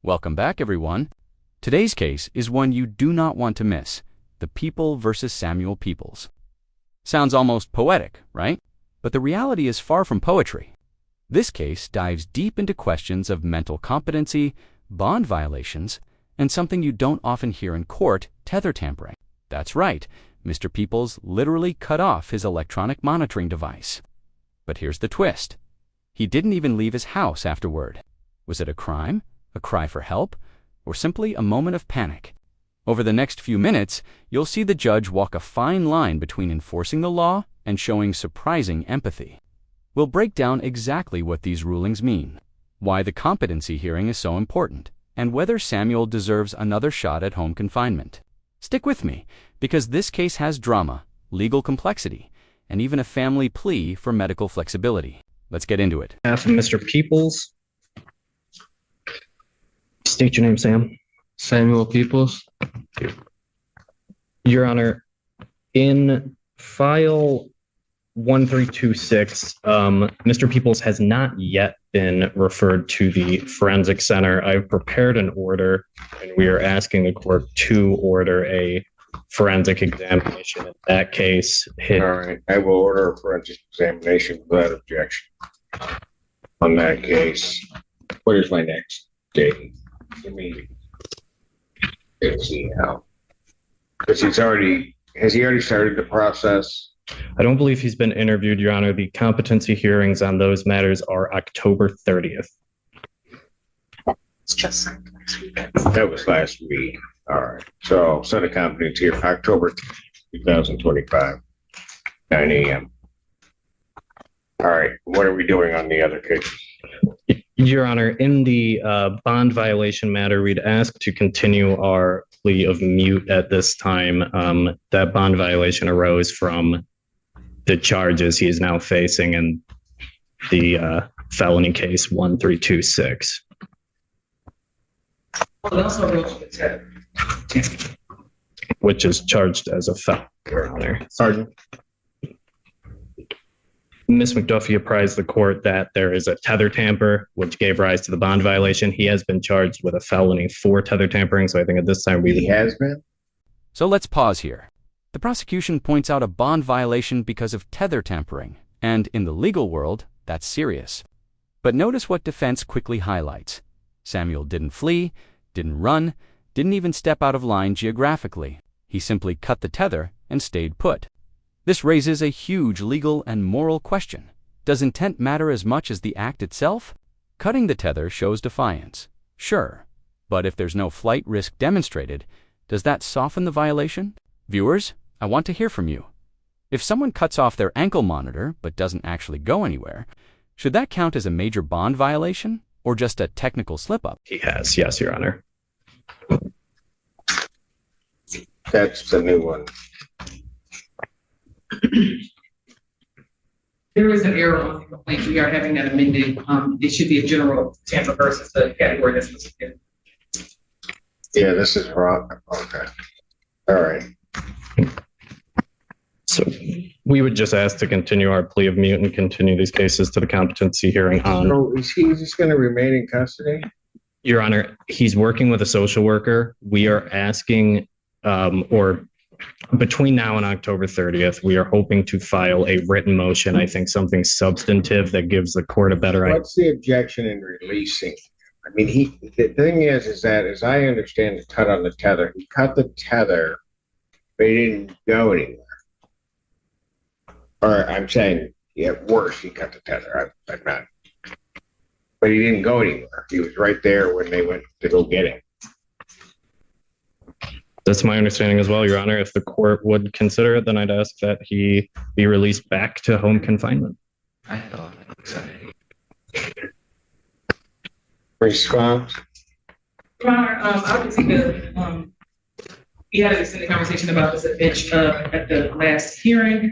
Welcome back, everyone. Today's case is one you do not want to miss, the People versus Samuel Peoples. Sounds almost poetic, right? But the reality is far from poetry. This case dives deep into questions of mental competency, bond violations, and something you don't often hear in court, tether tampering. That's right, Mr. Peoples literally cut off his electronic monitoring device. But here's the twist. He didn't even leave his house afterward. Was it a crime, a cry for help, or simply a moment of panic? Over the next few minutes, you'll see the judge walk a fine line between enforcing the law and showing surprising empathy. We'll break down exactly what these rulings mean, why the competency hearing is so important, and whether Samuel deserves another shot at home confinement. Stick with me, because this case has drama, legal complexity, and even a family plea for medical flexibility. Let's get into it. Mr. Peoples. State your name, Sam. Samuel Peoples. Your Honor, in file 1326, Mr. Peoples has not yet been referred to the forensic center. I've prepared an order, and we are asking the court to order a forensic examination. In that case, All right. I will order a forensic examination without objection. On that case, what is my next date? I mean, let's see how. Because has he already started the process? I don't believe he's been interviewed, Your Honor. The competency hearings on those matters are October 30th. It's just like last week. That was last week. All right. So set a competency here, October 2025, 9 a.m. All right. What are we doing on the other case? Your Honor, in the bond violation matter, we'd ask to continue our plea of mute at this time. That bond violation arose from the charges he is now facing in the felony case 1326. Which is charged as a felony, Your Honor. Sergeant. Ms. McDuffie apprised the court that there is a tether tamper, which gave rise to the bond violation. He has been charged with a felony for tether tampering, so I think at this time He has been? So let's pause here. The prosecution points out a bond violation because of tether tampering, and in the legal world, that's serious. But notice what defense quickly highlights. Samuel didn't flee, didn't run, didn't even step out of line geographically. He simply cut the tether and stayed put. This raises a huge legal and moral question. Does intent matter as much as the act itself? Cutting the tether shows defiance, sure. But if there's no flight risk demonstrated, does that soften the violation? Viewers, I want to hear from you. If someone cuts off their ankle monitor but doesn't actually go anywhere, should that count as a major bond violation or just a technical slip-up? he has, yes, Your Honor. That's the new one. There is an error on the complaint. We are having that amended. It should be a general tamper versus the category that's listed. Yeah, this is wrong. Okay. All right. So we would just ask to continue our plea of mute and continue these cases to the competency hearing on. So is he just going to remain in custody? Your Honor, he's working with a social worker. We are asking, or between now and October 30th, we are hoping to file a written motion. I think something substantive that gives the court a better idea. What's the objection in releasing? I mean, the thing is that as I understand the cut on the tether, he cut the tether, but he didn't go anywhere. Or I'm saying, yeah, worse, he cut the tether. I'm not. But he didn't go anywhere. He was right there when they went to go get him. That's my understanding as well, Your Honor. If the court would consider it, then I'd ask that he be released back to home confinement. I thought exciting. Response? Your Honor, obviously we had an extended conversation about this at bench at the last hearing.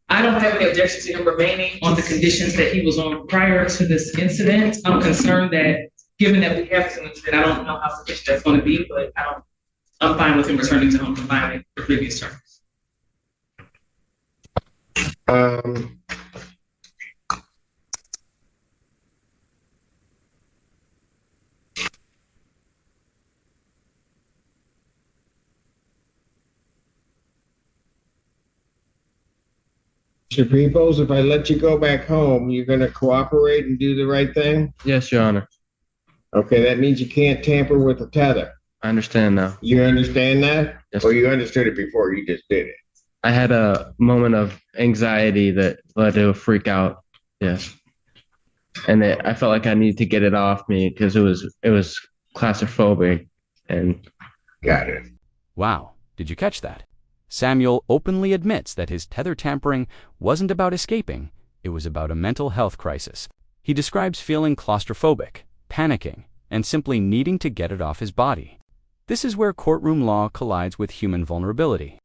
I don't have any objection to him remaining on the conditions that he was on prior to this incident. I'm concerned that given that we have this incident, I don't know how sufficient that's going to be, but I'm fine with him returning to home confinement for previous terms. Mr. Peoples, if I let you go back home, you're gonna cooperate and do the right thing? Yes, Your Honor. Okay, that means you can't tamper with the tether. I understand now. You understand that? Yes. Or you understood it before, you just did it? I had a moment of anxiety that led to a freak out. Yes. And I felt like I needed to get it off me because it was claustrophobic and Got it. Wow, did you catch that? Samuel openly admits that his tether tampering wasn't about escaping, it was about a mental health crisis. He describes feeling claustrophobic, panicking, and simply needing to get it off his body. This is where courtroom law collides with human vulnerability.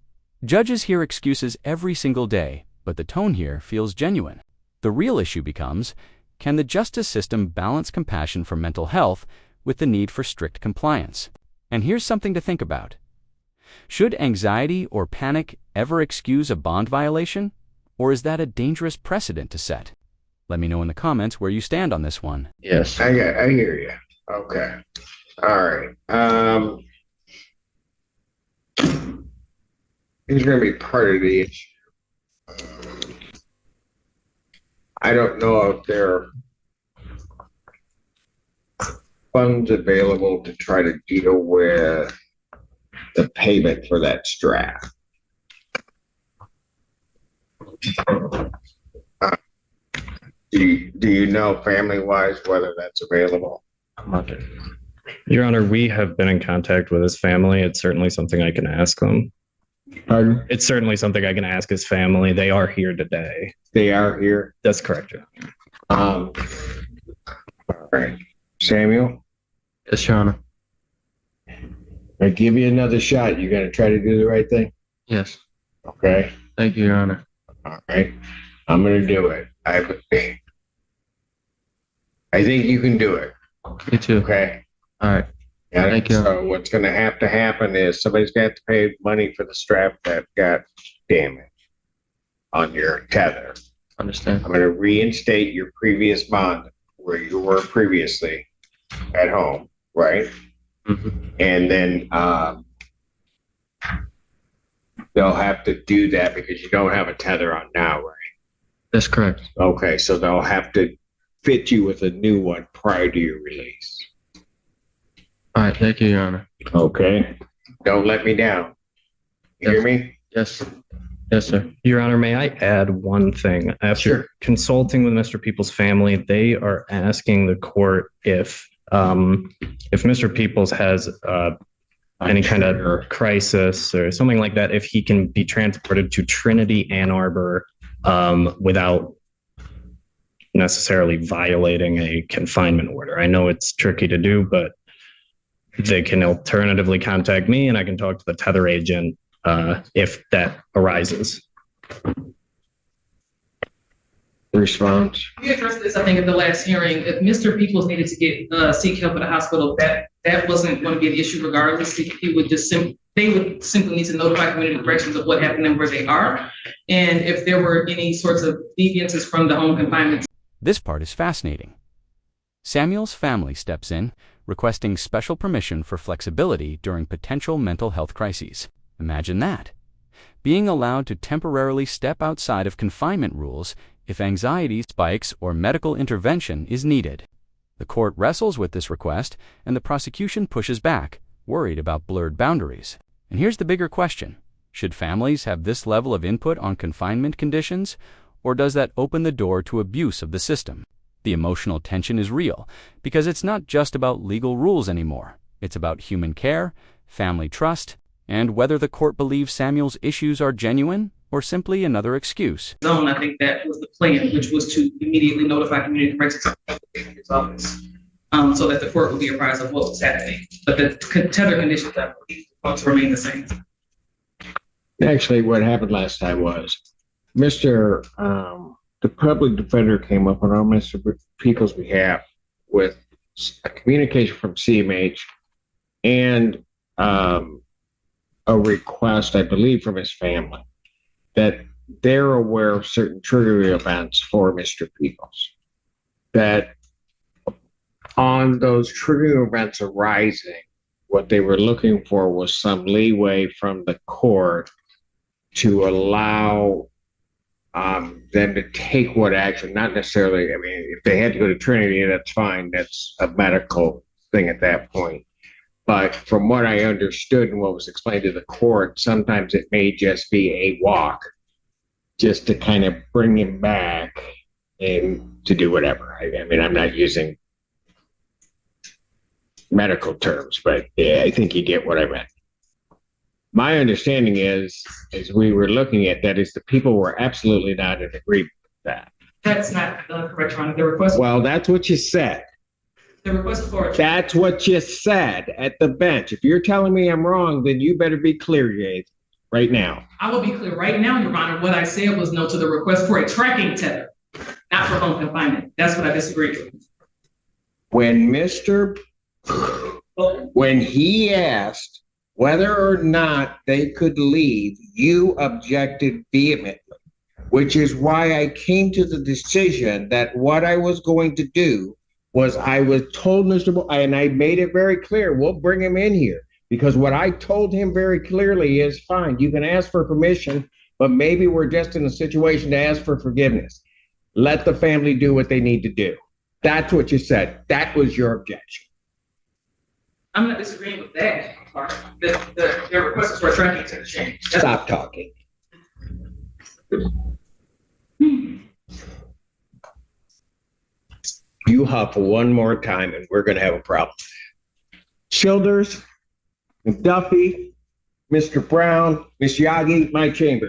Judges hear excuses every single day, but the tone here feels genuine. The real issue becomes, can the justice system balance compassion for mental health with the need for strict compliance? And here's something to think about. Should anxiety or panic ever excuse a bond violation? Or is that a dangerous precedent to set? Let me know in the comments where you stand on this one. yes. I hear you. Okay. All right. Here's gonna be part of the issue. I don't know if there are funds available to try to deal with the payment for that strap. Do you know family-wise whether that's available? Your Honor, we have been in contact with his family. It's certainly something I can ask them. Pardon? It's certainly something I can ask his family. They are here today. They are here. That's correct, Your Honor. All right. Samuel, Yes, Your Honor. I give you another shot. You gonna try to do the right thing? Yes. Okay. Thank you, Your Honor. All right. I'm gonna do it. I think you can do it. Me too. Okay. All right. Got it? Thank you. So what's gonna have to happen is somebody's got to pay money for the strap that got damaged on your tether. Understand. I'm gonna reinstate your previous bond where you were previously at home, right? Mm-hmm. And then they'll have to do that because you don't have a tether on now, right? That's correct. Okay, so they'll have to fit you with a new one prior to your release. All right. Thank you, Your Honor. Okay. Don't let me down. You hear me? Yes. Yes, sir. Your Honor, may I add one thing? After Sure. consulting with Mr. Peoples' family, they are asking the court if Mr. Peoples has any kind of crisis or something like that, if he can be transported to Trinity, Ann Arbor, without necessarily violating a confinement order. I know it's tricky to do, but they can alternatively contact me and I can talk to the tether agent if that arises. Response. We addressed this, I think, at the last hearing. If Mr. Peoples needed to get seek help at the hospital, that wasn't going to be an issue regardless. He would just they would simply need to notify community corrections of what happened and where they are, and if there were any sorts of deviances from the home confinement. This part is fascinating. Samuel's family steps in, requesting special permission for flexibility during potential mental health crises. Imagine that. Being allowed to temporarily step outside of confinement rules if anxiety spikes or medical intervention is needed. The court wrestles with this request, and the prosecution pushes back, worried about blurred boundaries. And here's the bigger question. Should families have this level of input on confinement conditions, or does that open the door to abuse of the system? The emotional tension is real, because it's not just about legal rules anymore. It's about human care, family trust, and whether the court believes Samuel's issues are genuine or simply another excuse. Zone, I think that was the plan, which was to immediately notify community corrections office, so that the court would be apprised of what was happening. But the tether conditions, I believe, ought to remain the same. Actually, what happened last time was Mr. The public defender came up on our Mr. Peoples' behalf with a communication from CMH and a request, I believe, from his family that they're aware of certain triggering events for Mr. Peoples. That on those triggering events arising, what they were looking for was some leeway from the court to allow them to take what action, not necessarily, I mean, if they had to go to Trinity, that's fine. That's a medical thing at that point. But from what I understood and what was explained to the court, sometimes it may just be a walk just to kind of bring him back and to do whatever. I mean, I'm not using medical terms, but yeah, I think you get what I meant. My understanding is, as we were looking at that, is the people were absolutely not in agreement with that. That's not correct, Your Honor. The request. Well, that's what you said. The request for. That's what you said at the bench. If you're telling me I'm wrong, then you better be clear, Jade, right now. I will be clear right now, Your Honor. What I said was no to the request for a tracking tether, not for home confinement. That's what I disagreed with. When he asked whether or not they could leave, you objected vehemently, which is why I came to the decision that what I was going to do was I was told and I made it very clear, we'll bring him in here, because what I told him very clearly is, fine, you can ask for permission, but maybe we're just in a situation to ask for forgiveness. Let the family do what they need to do. That's what you said. That was your objection. I'm not disagreeing with that part. The request is for a tracking tether change. Stop talking. You huff one more time and we're going to have a problem. Childers, McDuffie, Mr. Brown, Miss Yagi, my chamber.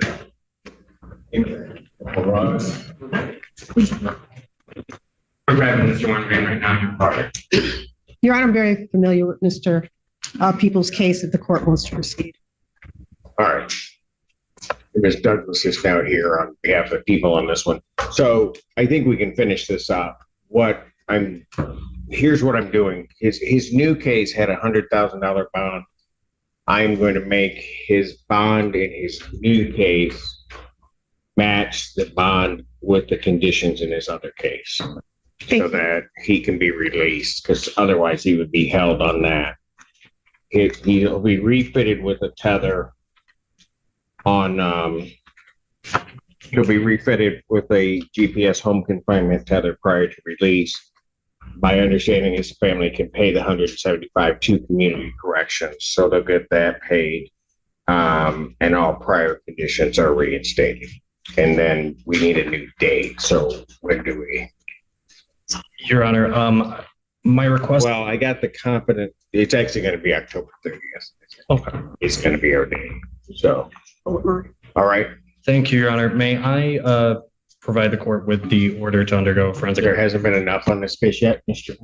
I'm grabbing Mr. Wondering right now. Your part. Your Honor, I'm very familiar with Mr. Peoples' case if the court wants to proceed. All right. Ms. Douglas is now here on behalf of the people on this one. So I think we can finish this up. Here's what I'm doing. His new case had $100,000 bond. I'm going to make his bond in his new case match the bond with the conditions in his other case, so that he can be released, because otherwise he would be held on that. He'll be refitted with a tether on, he'll be refitted with a GPS home confinement tether prior to release. My understanding is the family can pay the $175 to community corrections, so they'll get that paid, and all prior conditions are reinstated. And then we need a new date. So when do we? Your Honor, my request. Well, I got the competent. It's actually going to be October 30th. Okay. It's going to be our day. So, all right. Thank you, Your Honor. May I provide the court with the order to undergo forensic? There hasn't been enough on this case yet, Mr.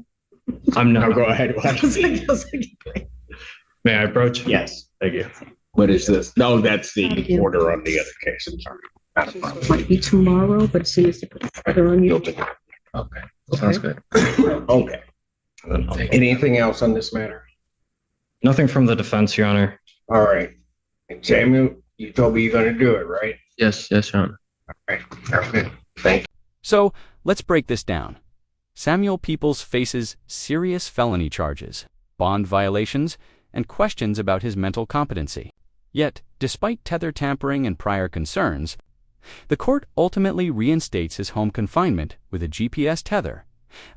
I'm not. Oh, go ahead. May I approach? Yes. Thank you. What is this? No, that's the order on the other case. I'm sorry. Might be tomorrow, but as soon as they put the tether on you. Okay. Sounds good. Okay. Anything else on this matter? Nothing from the defense, Your Honor. All right. And Samuel, you told me you're going to do it, right? Yes, Your Honor. All right. Okay. Thank you. So let's break this down. Samuel Peoples faces serious felony charges, bond violations, and questions about his mental competency. Yet, despite tether tampering and prior concerns, the court ultimately reinstates his home confinement with a GPS tether,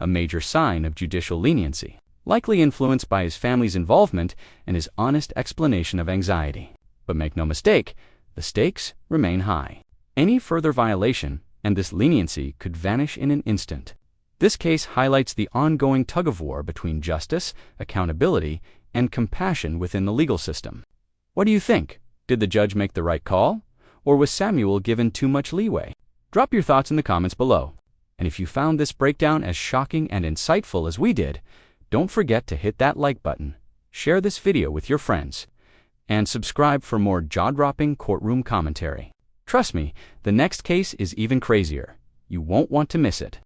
a major sign of judicial leniency, likely influenced by his family's involvement and his honest explanation of anxiety. But make no mistake, the stakes remain high. Any further violation, and this leniency could vanish in an instant. This case highlights the ongoing tug-of-war between justice, accountability, and compassion within the legal system. What do you think? Did the judge make the right call? Or was Samuel given too much leeway? Drop your thoughts in the comments below. And if you found this breakdown as shocking and insightful as we did, don't forget to hit that like button, share this video with your friends, and subscribe for more jaw-dropping courtroom commentary. Trust me, the next case is even crazier. You won't want to miss it.